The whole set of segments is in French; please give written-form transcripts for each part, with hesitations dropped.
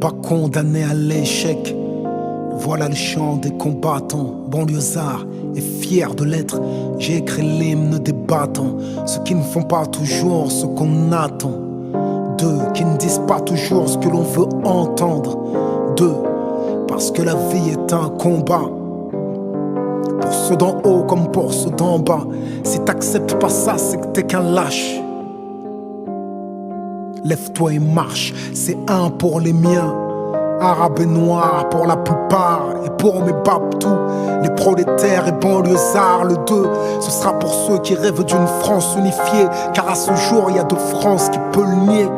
pas condamné à l'échec. Voilà le chant des combattants, banlieusards et fiers de l'être. J'ai écrit l'hymne des battants, ceux qui ne font pas toujours ce qu'on attend. Deux, qui ne disent pas toujours ce que l'on veut entendre. Deux, parce que la vie est un combat. Pour ceux d'en haut comme pour ceux d'en bas. Si t'acceptes pas ça, c'est que t'es qu'un lâche. Lève-toi et marche, c'est un pour les miens. Arabes et noirs pour la plupart. Et pour mes babtous, les prolétaires et banlieusards. Le 2, ce sera pour ceux qui rêvent d'une France unifiée. Car à ce jour, il y a de France qui peut le nier.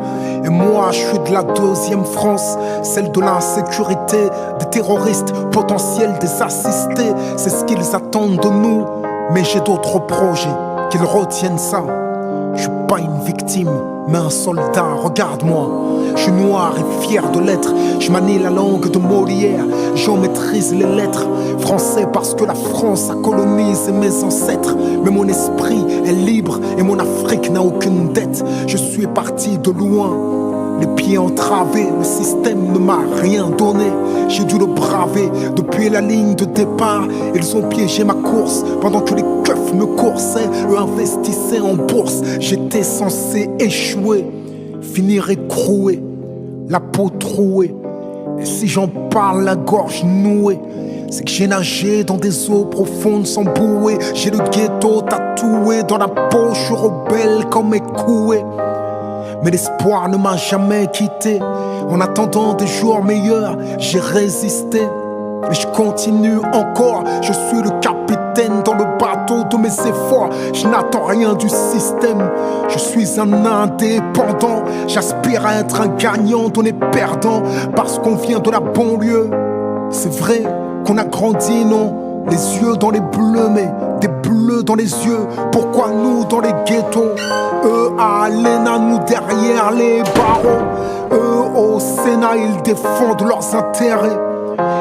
Et moi, je suis de la deuxième France, celle de l'insécurité, des terroristes potentiels, des assistés. C'est ce qu'ils attendent de nous. Mais j'ai d'autres projets, qu'ils retiennent ça. Je suis pas une victime, mais un soldat, regarde-moi. Je suis noir et fier de l'être. Je manie la langue de Molière, j'en maîtrise les lettres. Français parce que la France a colonisé mes ancêtres. Mais mon esprit est libre et mon Afrique n'a aucune dette. Je suis parti de loin, les pieds entravés, le système ne m'a rien donné. J'ai dû le braver depuis la ligne de départ. Ils ont piégé ma course pendant que les keufs me coursaient. Eux investissaient en bourse. J'étais censé échouer, finir écroué, la peau trouée. Et si j'en parle, la gorge nouée, c'est que j'ai nagé dans des eaux profondes sans bouée. J'ai le ghetto tatoué dans la peau. Je suis rebelle comme écoué. Mais l'espoir ne m'a jamais quitté. En attendant des jours meilleurs, j'ai résisté. Et je continue encore. Je suis le capitaine dans le bateau de mes efforts. Je n'attends rien du système. Je suis un indépendant. J'aspire à être un gagnant, on est perdant. Parce qu'on vient de la banlieue. C'est vrai qu'on a grandi, non? Les yeux dans les bleus, mais des bleus dans les yeux. Pourquoi nous dans les ghettos? Eux à l'ENA, nous derrière les barreaux. Eux au Sénat, ils défendent leurs intérêts.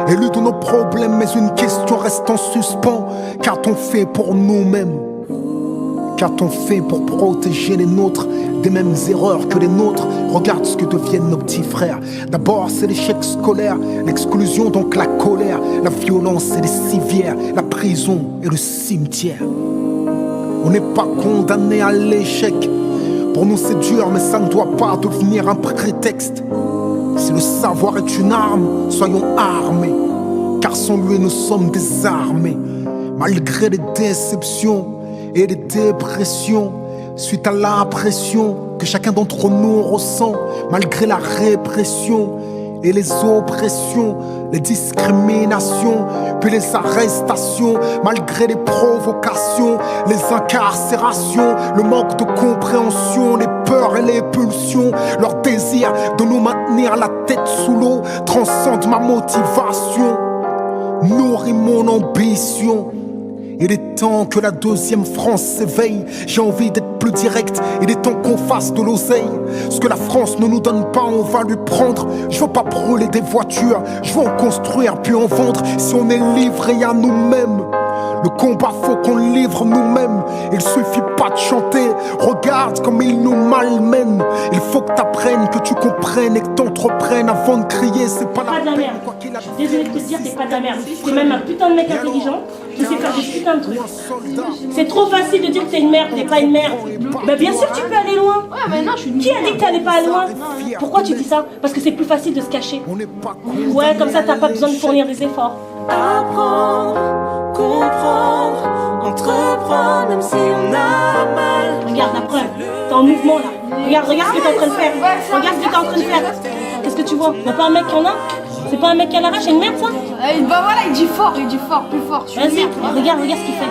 Élus de nos problèmes, mais une question reste en suspens. Qu'a-t-on fait pour nous-mêmes? Qu'a-t-on fait pour protéger les nôtres des mêmes erreurs que les nôtres? Regarde ce que deviennent nos petits frères. D'abord c'est l'échec scolaire, l'exclusion donc la colère, la violence et les civières, la prison et le cimetière. On n'est pas condamné à l'échec. Pour nous c'est dur mais ça ne doit pas devenir un prétexte. Si le savoir est une arme, soyons armés. Car sans lui nous sommes désarmés. Malgré les déceptions et les dépressions, suite à la pression que chacun d'entre nous ressent, malgré la répression et les oppressions, les discriminations, puis les arrestations, malgré les provocations, les incarcérations, le manque de compréhension, les peurs et les pulsions, leur désir de nous maintenir la tête sous l'eau transcende ma motivation, nourrit mon ambition. Il est temps que la deuxième France s'éveille. J'ai envie d'être plus direct. Il est temps qu'on fasse de l'oseille. Ce que la France ne nous donne pas, on va lui prendre. Je veux pas brûler des voitures, je veux en construire puis en vendre. Si on est livré à nous-mêmes, le combat faut qu'on livre nous-mêmes. Il suffit pas de chanter, regarde comme ils nous malmènent. Il faut que t'apprennes, que tu comprennes et que t'entreprennes avant de crier. C'est pas de la merde. Je suis désolée de te dire, t'es pas de la merde. T'es même un putain de mec intelligent. Tu sais faire des putains de trucs. C'est trop facile de dire que t'es une merde, t'es pas une merde. Bah bien sûr tu peux aller loin. Ouais, mais non, je suis Qui a dit que t'allais pas loin? Pourquoi tu dis ça? Parce que c'est plus facile de se cacher. Ouais, comme ça t'as pas besoin de fournir des efforts. Apprendre, comprendre, entreprendre, même si on a mal. Regarde la preuve, t'es en mouvement là. Regarde ce que t'es en train de faire. Regarde ce que t'es en train de faire. Qu'est-ce que tu vois? Y'a pas un mec qui en a? C'est pas un mec qui a l'arrache, c'est une merde ça? Bah voilà, il dit fort, plus fort. Vas-y, regarde ce qu'il fait.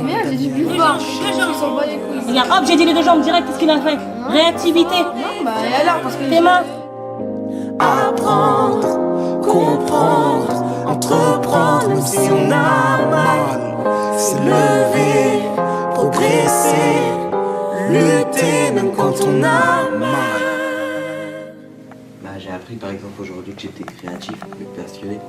Mais j'ai dit plus fort. Ils sont pas les couilles. Regarde, hop, j'ai dit les deux jambes direct, qu'est-ce qu'il a fait? Réactivité. Non, bah et alors, parce que tes mains. Apprendre, comprendre, entreprendre, même si on a mal. S'élever, progresser, lutter, même quand on a mal. J'ai appris par exemple aujourd'hui que j'étais créatif, plus passionné.